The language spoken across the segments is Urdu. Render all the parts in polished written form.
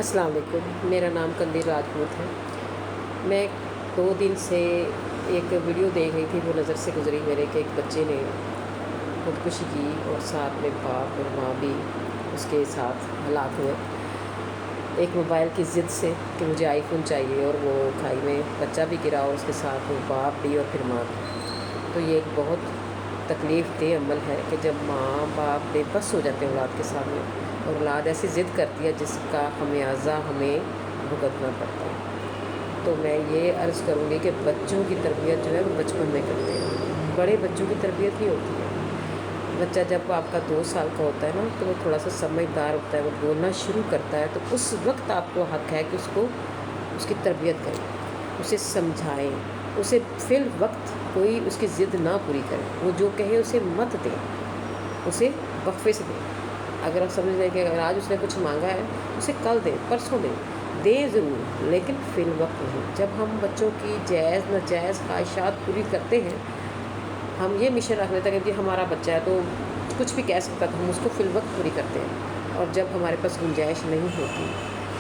السلام علیکم، میرا نام قندیل راجپوت ہے۔ میں 2 دن سے ایک ویڈیو دیکھ رہی تھی، وہ نظر سے گزری میرے کہ ایک بچے نے خودکشی کی اور ساتھ میں باپ اور ماں بھی اس کے ساتھ ہلاک ہوئے، ایک موبائل کی ضد سے کہ مجھے آئی فون چاہیے، اور وہ کھائی میں بچہ بھی گرا اور اس کے ساتھ وہ باپ بھی اور پھر ماں بھی۔ تو یہ ایک بہت تکلیف دہ عمل ہے کہ جب ماں باپ بے بس ہو جاتے ہیں اولاد کے سامنے، اور اولاد ایسی ضد کرتی ہے جس کا خمیازہ ہمیں بھگتنا پڑتا ہے۔ تو میں یہ عرض کروں گی کہ بچوں کی تربیت جو ہے وہ بچپن میں کرتے ہیں، بڑے بچوں کی تربیت نہیں ہوتی ہے۔ بچہ جب آپ کا 2 سال کا ہوتا ہے نا، تو وہ تھوڑا سا سمجھدار ہوتا ہے، وہ بولنا شروع کرتا ہے، تو اس وقت آپ کو حق ہے کہ اس کی تربیت کریں، اسے سمجھائیں، اسے فی الوقت کوئی اس کی ضد نہ پوری کریں، وہ جو کہے اسے مت دیں، اسے وقفے سے دیں۔ اگر آپ سمجھ لیں کہ اگر آج اس نے کچھ مانگا ہے، اسے کل دیں، پرسوں دیں ضرور، لیکن فی الوقت نہیں۔ جب ہم بچوں کی جائز ناجائز خواہشات پوری کرتے ہیں، ہم یہ مشن رکھ لیتے ہیں کہ ہمارا بچہ ہے تو کچھ بھی کہہ سکتا، تو ہم اس کو فی الوقت پوری کرتے ہیں، اور جب ہمارے پاس گنجائش نہیں ہوتی،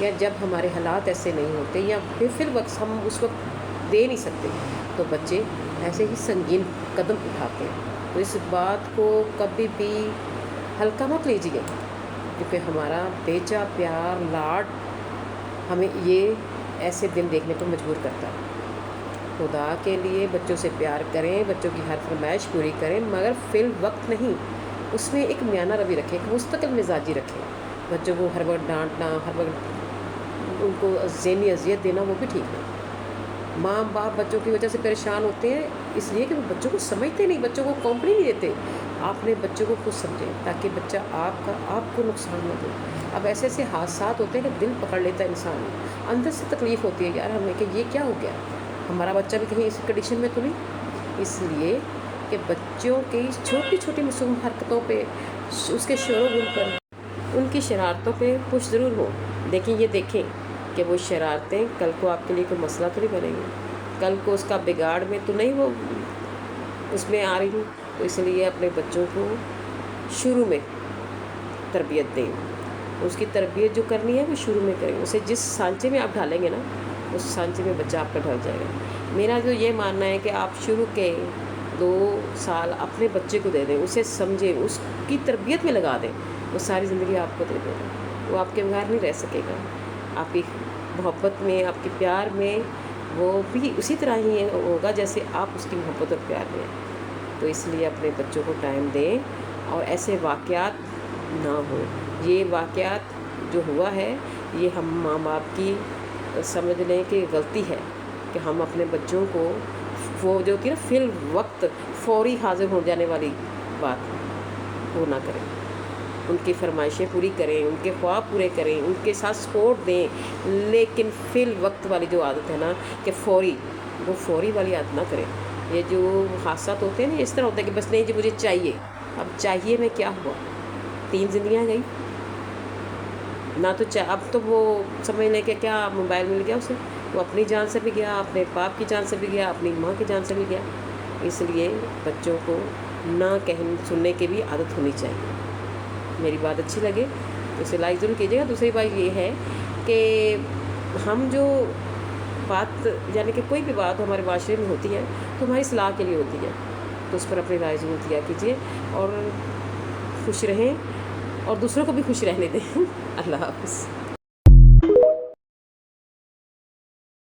یا جب ہمارے حالات ایسے نہیں ہوتے، یا پھر فی الوقت ہم اس وقت دے نہیں سکتے، تو بچے ایسے ہی سنگین قدم اٹھاتے ہیں۔ تو اس بات کو کبھی بھی ہلکا مت لیجیے، کیونکہ ہمارا بیچا پیار لاڈ ہمیں یہ ایسے دن دیکھنے کو مجبور کرتا ہے۔ خدا کے لیے بچوں سے پیار کریں، بچوں کی ہر فرمائش پوری کریں، مگر فی الوقت نہیں، اس میں ایک میانہ روی رکھیں، ایک مستقل مزاجی رکھیں۔ بچوں کو ہر وقت ڈانٹنا، ہر وقت ان کو ذہنی اذیت دینا، وہ بھی ٹھیک نہیں۔ ماں باپ بچوں کی وجہ سے پریشان ہوتے ہیں، اس لیے کہ وہ بچوں کو سمجھتے نہیں، بچوں کو کمپنی نہیں دیتے۔ آپ نے بچوں کو خود سمجھیں تاکہ بچہ آپ کو نقصان نہ دے۔ اب ایسے ایسے حادثات ہوتے ہیں کہ دل پکڑ لیتا ہے انسان، اندر سے تکلیف ہوتی ہے یار ہمیں کہ یہ کیا ہو گیا، ہمارا بچہ بھی کہیں اس کنڈیشن میں تو نہیں۔ اس لیے کہ بچوں کی چھوٹی چھوٹی معصوم حرکتوں پہ، اس کے شور و غل پر، ان کی شرارتوں پہ خوش ضرور ہو، لیکن یہ دیکھیں کہ وہ شرارتیں کل کو آپ کے لیے کوئی مسئلہ تو نہیں بنیں گی، کل کو اس کا بگاڑ میں تو نہیں وہ اس میں آ رہی ہوں۔ تو اس لیے اپنے بچوں کو شروع میں تربیت دیں، اس کی تربیت جو کرنی ہے وہ شروع میں کریں، اسے جس سانچے میں آپ ڈھالیں گے نا، اس سانچے میں بچہ آپ کا ڈھل جائے گا۔ میرا جو یہ ماننا ہے کہ آپ شروع کے 2 سال اپنے بچے کو دے دیں، اسے سمجھیں، اس کی تربیت میں لگا دیں، وہ ساری زندگی آپ کو دے دے گا، وہ آپ کے بغیر نہیں رہ سکے گا۔ آپ کی محبت میں، آپ کے پیار میں وہ بھی اسی طرح ہی ہوگا جیسے آپ اس کی محبت اور پیار میں ہیں۔ تو اس لیے اپنے بچوں کو ٹائم دیں، اور ایسے واقعات نہ ہوں۔ یہ واقعات جو ہوا ہے، یہ ہم ماں باپ کی سمجھ لیں کہ غلطی ہے کہ ہم اپنے بچوں کو وہ جو ہوتی ہے نا فی الوقت فوری حاضر ہو جانے والی بات، وہ نہ کریں۔ ان کی فرمائشیں پوری کریں، ان کے خواب پورے کریں، ان کے ساتھ سپورٹ دیں، لیکن فی الوقت والی جو عادت ہے نا کہ وہ فوری والی عادت نہ کریں۔ یہ جو حادثات ہوتے ہیں نا، اس طرح ہوتا ہے کہ بس نہیں جی مجھے چاہیے، اب چاہیے میں کیا ہوا، 3 زندگیاں گئی نہ، تو اب تو وہ سمجھ لیں کہ کیا موبائل مل گیا اسے، وہ اپنی جان سے بھی گیا، اپنے باپ کی جان سے بھی گیا، اپنی ماں کی جان سے بھی گیا۔ اس لیے بچوں کو نہ سننے کی بھی عادت ہونی چاہیے۔ میری بات اچھی لگے تو اسے لائک ضرور کیجیے گا۔ دوسری بات یہ ہے کہ ہم جو بات، یعنی کہ کوئی بھی بات ہمارے معاشرے میں ہوتی ہے تو ہماری اصلاح کے لیے ہوتی ہے، تو اس پر اپنی رائے ضرور دیا کیجیے، اور خوش رہیں اور دوسروں کو بھی خوش رہنے دیں۔ اللہ حافظ۔